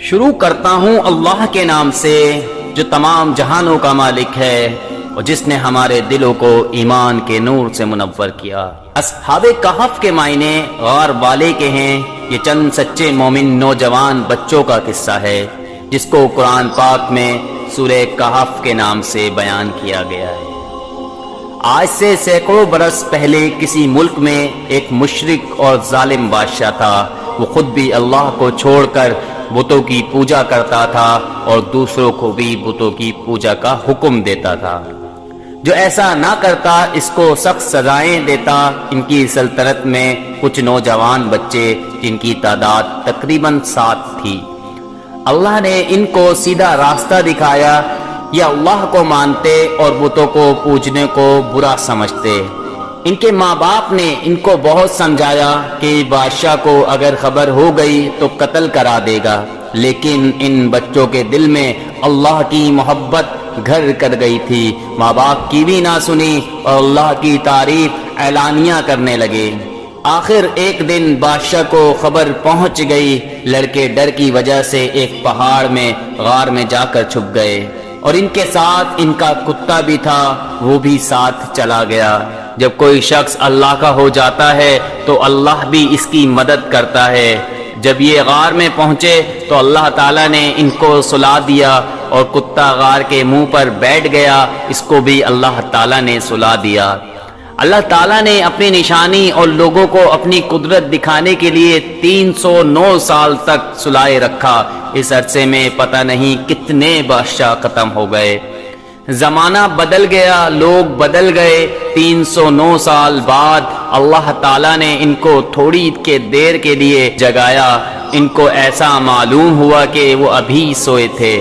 شروع کرتا ہوں اللہ کے نام سے جو تمام جہانوں کا مالک ہے اور جس نے ہمارے دلوں کو ایمان کے نور سے منور کیا۔ اصحاب کہف کے معنی غار والے کے ہیں۔ یہ چند سچے مومن نوجوان بچوں کا قصہ ہے جس کو قرآن پاک میں سورہ کہف کے نام سے بیان کیا گیا ہے۔ آج سے سینکڑوں برس پہلے کسی ملک میں ایک مشرک اور ظالم بادشاہ تھا۔ وہ خود بھی اللہ کو چھوڑ کر بتوں کی پوجا کرتا تھا اور دوسروں کو بھی بتوں کی پوجا کا حکم دیتا تھا۔ جو ایسا نہ کرتا اس کو سخت سزائیں دیتا۔ ان کی سلطنت میں کچھ نوجوان بچے جن کی تعداد تقریباً 7 تھی۔ اللہ نے ان کو سیدھا راستہ دکھایا۔ یہ اللہ کو مانتے اور بتوں کو پوجنے کو برا سمجھتے۔ ان کے ماں باپ نے ان کو بہت سمجھایا کہ بادشاہ کو اگر خبر ہو گئی تو قتل کرا دے گا، لیکن ان بچوں کے دل میں اللہ کی محبت گھر کر گئی تھی۔ ماں باپ کی بھی نہ سنی اور اللہ کی تعریف اعلانیہ کرنے لگے۔ آخر ایک دن بادشاہ کو خبر پہنچ گئی۔ لڑکے ڈر کی وجہ سے ایک پہاڑ میں غار میں جا کر چھپ گئے اور ان کے ساتھ ان کا کتا بھی تھا، وہ بھی ساتھ چلا گیا۔ جب کوئی شخص اللہ کا ہو جاتا ہے تو اللہ بھی اس کی مدد کرتا ہے۔ جب یہ غار میں پہنچے تو اللہ تعالیٰ نے ان کو سلا دیا اور کتا غار کے منہ پر بیٹھ گیا، اس کو بھی اللہ تعالیٰ نے سلا دیا۔ اللہ تعالیٰ نے اپنی نشانی اور لوگوں کو اپنی قدرت دکھانے کے لیے 309 سال تک سلائے رکھا۔ اس عرصے میں پتہ نہیں کتنے بادشاہ ختم ہو گئے۔ زمانہ بدل گیا، لوگ بدل گئے۔ 309 سال بعد اللہ تعالیٰ نے ان کو تھوڑی کے دیر کے لیے جگایا۔ ان کو ایسا معلوم ہوا کہ وہ ابھی سوئے تھے۔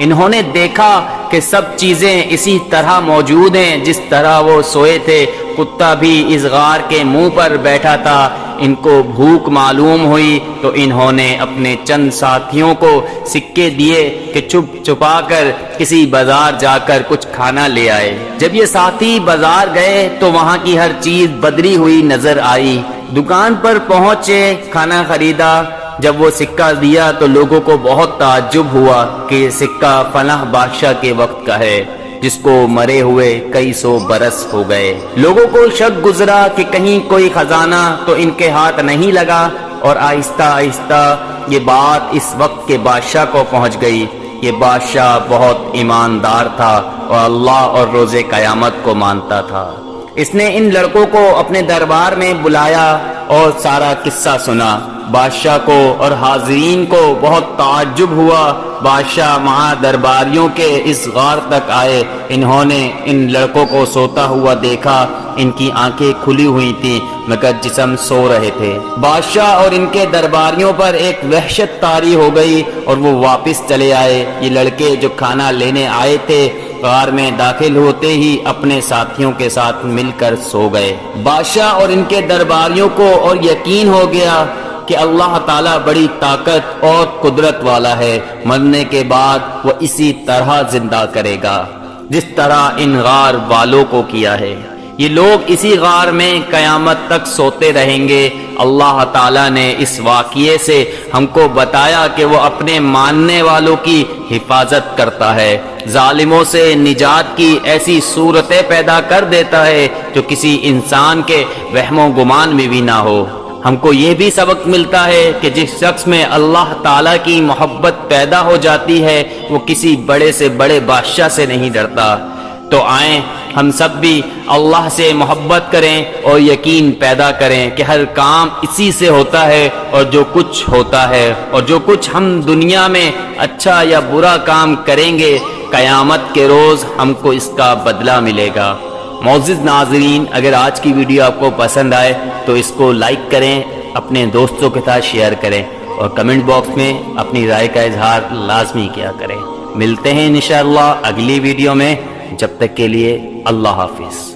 انہوں نے دیکھا کہ سب چیزیں اسی طرح موجود ہیں جس طرح وہ سوئے تھے۔ کتا بھی اس غار کے منہ پر بیٹھا تھا۔ ان کو بھوک معلوم ہوئی تو انہوں نے اپنے چند ساتھیوں کو سکے دیے کہ چھپ چھپا کر کسی بازار جا کر کچھ کھانا لے آئے۔ جب یہ ساتھی بازار گئے تو وہاں کی ہر چیز بدلی ہوئی نظر آئی۔ دکان پر پہنچے، کھانا خریدا۔ جب وہ سکہ دیا تو لوگوں کو بہت تعجب ہوا کہ یہ سکہ فلاں بادشاہ کے وقت کا ہے جس کو مرے ہوئے کئی سو برس ہو گئے۔ لوگوں کو شک گزرا کہ کہیں کوئی خزانہ تو ان کے ہاتھ نہیں لگا، اور آہستہ آہستہ یہ بات اس وقت کے بادشاہ کو پہنچ گئی۔ یہ بادشاہ بہت ایماندار تھا اور اللہ اور روز قیامت کو مانتا تھا۔ اس نے ان لڑکوں کو اپنے دربار میں بلایا اور سارا قصہ سنا۔ بادشاہ کو اور حاضرین کو بہت تعجب ہوا۔ بادشاہ مہا درباریوں کے اس غار تک آئے۔ انہوں نے ان لڑکوں کو سوتا ہوا دیکھا۔ ان کی آنکھیں کھلی ہوئی تھیں مگر جسم سو رہے تھے۔ بادشاہ اور ان کے درباریوں پر ایک وحشت طاری ہو گئی اور وہ واپس چلے آئے۔ یہ لڑکے جو کھانا لینے آئے تھے غار میں داخل ہوتے ہی اپنے ساتھیوں کے ساتھ مل کر سو گئے۔ بادشاہ اور ان کے درباریوں کو اور یقین ہو گیا کہ اللہ تعالیٰ بڑی طاقت اور قدرت والا ہے۔ مرنے کے بعد وہ اسی طرح زندہ کرے گا جس طرح ان غار والوں کو کیا ہے۔ یہ لوگ اسی غار میں قیامت تک سوتے رہیں گے۔ اللہ تعالیٰ نے اس واقعے سے ہم کو بتایا کہ وہ اپنے ماننے والوں کی حفاظت کرتا ہے، ظالموں سے نجات کی ایسی صورتیں پیدا کر دیتا ہے جو کسی انسان کے وہم و گمان میں بھی نہ ہو۔ ہم کو یہ بھی سبق ملتا ہے کہ جس شخص میں اللہ تعالیٰ کی محبت پیدا ہو جاتی ہے وہ کسی بڑے سے بڑے بادشاہ سے نہیں ڈرتا۔ تو آئیں ہم سب بھی اللہ سے محبت کریں اور یقین پیدا کریں کہ ہر کام اسی سے ہوتا ہے، اور جو کچھ ہوتا ہے اور جو کچھ ہم دنیا میں اچھا یا برا کام کریں گے قیامت کے روز ہم کو اس کا بدلہ ملے گا۔ معزز ناظرین، اگر آج کی ویڈیو آپ کو پسند آئے تو اس کو لائک کریں، اپنے دوستوں کے ساتھ شیئر کریں اور کمنٹ باکس میں اپنی رائے کا اظہار لازمی کیا کریں۔ ملتے ہیں انشاءاللہ اگلی ویڈیو میں، جب تک کے لیے اللہ حافظ۔